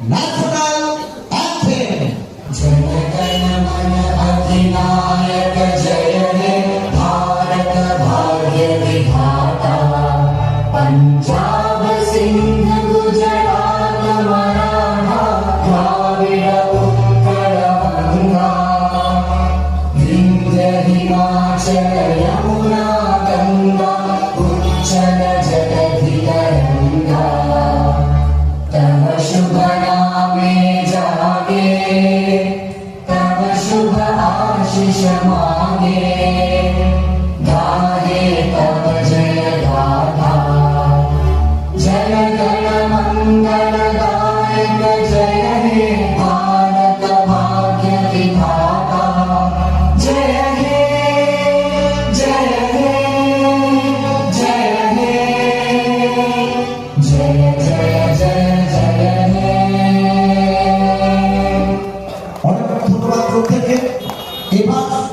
national anthem. जय गण मन अधिनायक जय हे भारत भाग्य विधाता। पंजाब सिंध गुजरात मराठा द्राविड़ उत्कल गंगा। विंध्य हिमाचल यमुना गंगा उच्चल जगधि तरंगा। तव शुभ नामे जागे तव शुभ आशीष मांगे। गाहे तव जय गाथा जय गण मंगल दायक जय हे भारत भाग्य विधाता। जय हे जय हे जय हे जय जय जय जय हे। অনেক ধন্যবাদ প্রত্যেককে। এবার